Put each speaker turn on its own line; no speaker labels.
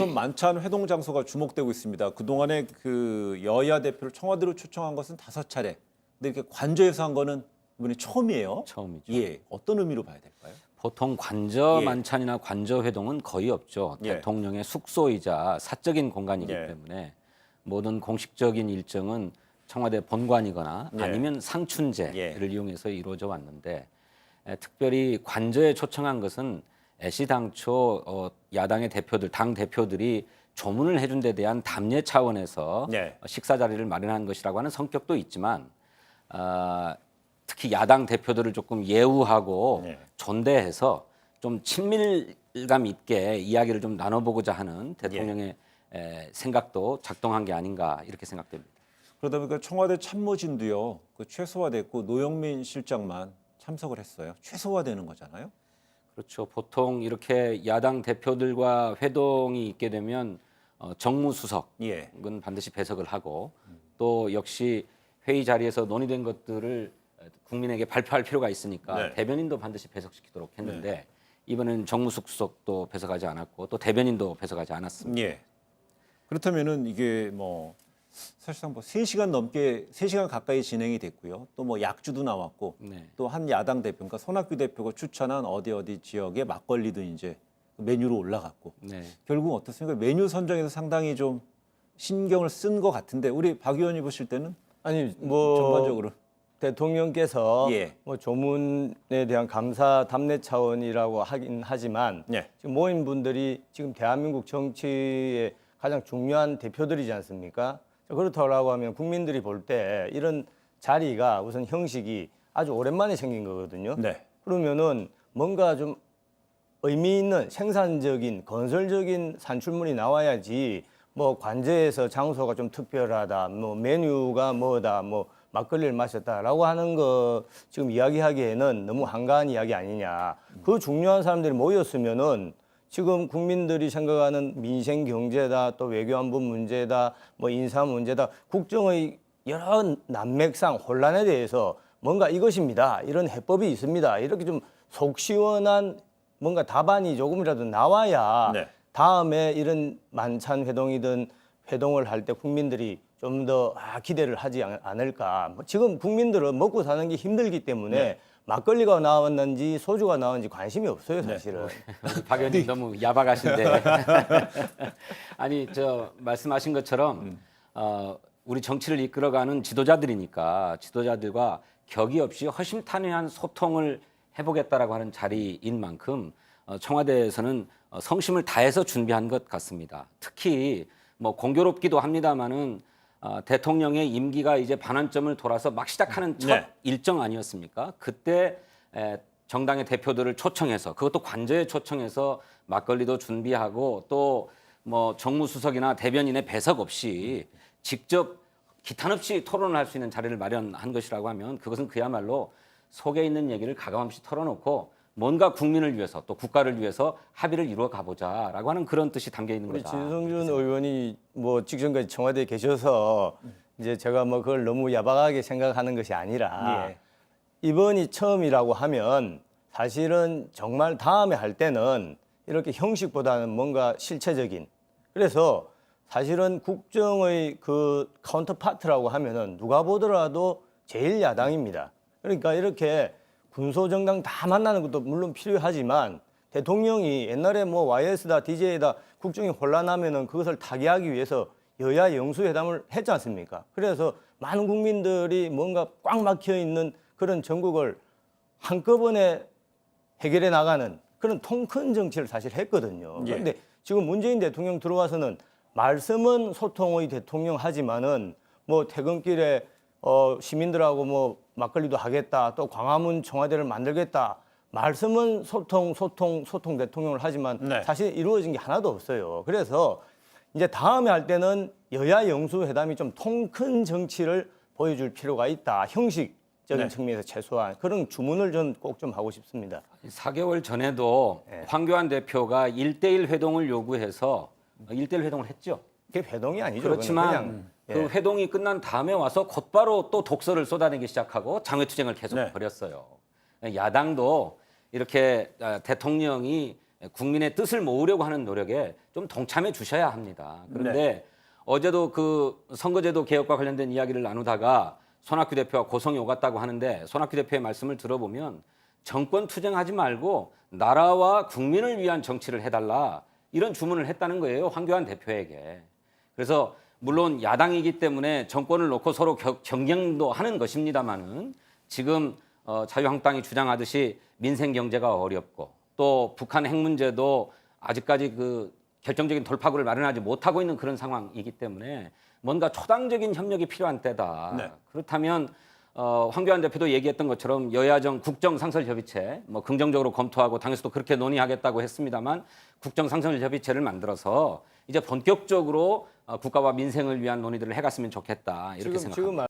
만찬 회동 장소가 주목되고 있습니다. 그동안에 그 여야 대표를 청와대로 초청한 것은 5차례. 근데 이렇게 관저에서 한 거는 이번에 처음이에요.
처음이죠.
예, 어떤 의미로 봐야 될까요?
보통 관저
예.
만찬이나 관저 회동은 거의 없죠.
예.
대통령의 숙소이자 사적인 공간이기
예.
때문에 모든 공식적인 일정은 청와대 본관이거나
예.
아니면 상춘제를
예.
이용해서 이루어져 왔는데 특별히 관저에 초청한 것은 애시당초 야당의 대표들, 당 대표들이 조문을 해준 데 대한 답례 차원에서
예.
식사 자리를 마련한 것이라고 하는 성격도 있지만 특히 야당 대표들을 조금 예우하고
네.
존대해서 좀 친밀감 있게 이야기를 좀 나눠보고자 하는 대통령의 생각도 작동한 게 아닌가 이렇게 생각됩니다.
그러다 보니까 청와대 참모진도요. 그 최소화됐고 노영민 실장만 참석을 했어요. 최소화되는 거잖아요.
그렇죠. 보통 이렇게 야당 대표들과 회동이 있게 되면 정무수석은
예.
반드시 배석을 하고 또 역시 회의 자리에서 논의된 것들을 국민에게 발표할 필요가 있으니까
네.
대변인도 반드시 배석시키도록 했는데 이번에는 정무수석도 배석하지 않았고 또 대변인도 배석하지 않았습니다.
예. 그렇다면은 이게 뭐 사실상 뭐 3시간 넘게 3시간 가까이 진행이 됐고요. 또 뭐 약주도 나왔고
네.
또 한 야당 대표, 그러니까 손학규 대표가 추천한 어디 지역의 막걸리도 이제 메뉴로 올라갔고
네.
결국 어떻습니까? 메뉴 선정에서 상당히 좀 신경을 쓴 것 같은데 우리 박 의원이 보실 때는
아니 뭐
전반적으로
대통령께서
예.
뭐 조문에 대한 감사 답례 차원이라고 하긴 하지만
예.
지금 모인 분들이 지금 대한민국 정치의 가장 중요한 대표들이지 않습니까? 그렇다고 하면 국민들이 볼 때 이런 자리가 우선 형식이 아주 오랜만에 생긴 거거든요.
네.
그러면은 뭔가 좀 의미 있는 생산적인 건설적인 산출물이 나와야지 뭐 관제에서 장소가 좀 특별하다, 뭐 메뉴가 뭐다, 뭐 막걸리를 마셨다라고 하는 거 지금 이야기하기에는 너무 한가한 이야기 아니냐. 그 중요한 사람들이 모였으면은 지금 국민들이 생각하는 민생 경제다, 또 외교안보 문제다, 뭐 인사 문제다, 국정의 여러 난맥상 혼란에 대해서 뭔가 이것입니다. 이런 해법이 있습니다. 이렇게 좀 속 시원한 뭔가 답안이 조금이라도 나와야
네.
다음에 이런 만찬 회동이든 회동을 할 때 국민들이 좀 더 기대를 하지 않을까. 지금 국민들은 먹고 사는 게 힘들기 때문에
네.
막걸리가 나왔는지 소주가 나왔는지 관심이 없어요, 사실은.
박 의원님 너무 야박하신데 아니 저 말씀하신 것처럼 우리 정치를 이끌어가는 지도자들이니까 지도자들과 격이 없이 허심탄회한 소통을 해보겠다라고 하는 자리인 만큼 청와대에서는 성심을 다해서 준비한 것 같습니다. 특히 뭐 공교롭기도 합니다마는 대통령의 임기가 이제 반환점을 돌아서 막 시작하는 첫
네.
일정 아니었습니까? 그때 정당의 대표들을 초청해서 그것도 관저에 초청해서 막걸리도 준비하고 또 뭐 정무수석이나 대변인의 배석 없이 직접 기탄 없이 토론을 할 수 있는 자리를 마련한 것이라고 하면 그것은 그야말로 속에 있는 얘기를 가감없이 털어놓고 뭔가 국민을 위해서 또 국가를 위해서 합의를 이루어 가보자라고 하는 그런 뜻이 담겨 있는
우리
거다.
진성준 의원이 뭐 직전까지 청와대에 계셔서 이제 제가 뭐 그걸 너무 야박하게 생각하는 것이 아니라
예.
이번이 처음이라고 하면 사실은 정말 다음에 할 때는 이렇게 형식보다는 뭔가 실체적인 그래서 사실은 국정의 그 카운터파트라고 하면은 누가 보더라도 제일 야당입니다. 그러니까 이렇게 군소정당 다 만나는 것도 물론 필요하지만 대통령이 옛날에 뭐 YS다 DJ다 국정이 혼란하면은 그것을 타개하기 위해서 여야 영수회담을 했지 않습니까? 그래서 많은 국민들이 뭔가 꽉 막혀 있는 그런 전국을 한꺼번에 해결해 나가는 그런 통 큰 정치를 사실 했거든요.
예.
그런데 지금 문재인 대통령 들어와서는 말씀은 소통의 대통령 하지만은 뭐 퇴근길에 시민들하고 뭐 막걸리도 하겠다. 또 광화문 청와대를 만들겠다. 말씀은 소통 대통령을 하지만
네.
사실 이루어진 게 하나도 없어요. 그래서 이제 다음에 할 때는 여야 영수회담이 좀 통 큰 정치를 보여줄 필요가 있다. 형식적인
네.
측면에서 최소한 그런 주문을 전 꼭 좀 하고 싶습니다.
4개월 전에도 황교안 대표가 1대1 회동을 요구해서 1대1 회동을 했죠.
그게 회동이 아니죠.
그렇지만
그냥,
그 회동이 끝난 다음에 와서 곧바로 또 독서를 쏟아내기 시작하고 장외투쟁을 계속
네.
벌였어요. 야당도 이렇게 대통령이 국민의 뜻을 모으려고 하는 노력에 좀 동참해 주셔야 합니다. 그런데 어제도 그 선거제도 개혁과 관련된 이야기를 나누다가 손학규 대표와 고성이 오갔다고 하는데 손학규 대표의 말씀을 들어보면 정권 투쟁하지 말고 나라와 국민을 위한 정치를 해달라 이런 주문을 했다는 거예요. 황교안 대표에게. 그래서 물론 야당이기 때문에 정권을 놓고 서로 경쟁도 하는 것입니다마는 지금 자유한국당이 주장하듯이 민생 경제가 어렵고 또 북한 핵 문제도 아직까지 그 결정적인 돌파구를 마련하지 못하고 있는 그런 상황이기 때문에 뭔가 초당적인 협력이 필요한 때다.
네.
그렇다면 황교안 대표도 얘기했던 것처럼 여야정 국정상설협의체 뭐 긍정적으로 검토하고 당에서도 그렇게 논의하겠다고 했습니다만 국정상설협의체를 만들어서 이제 본격적으로 국가와 민생을 위한 논의들을 해갔으면 좋겠다 이렇게 생각합니다.
지금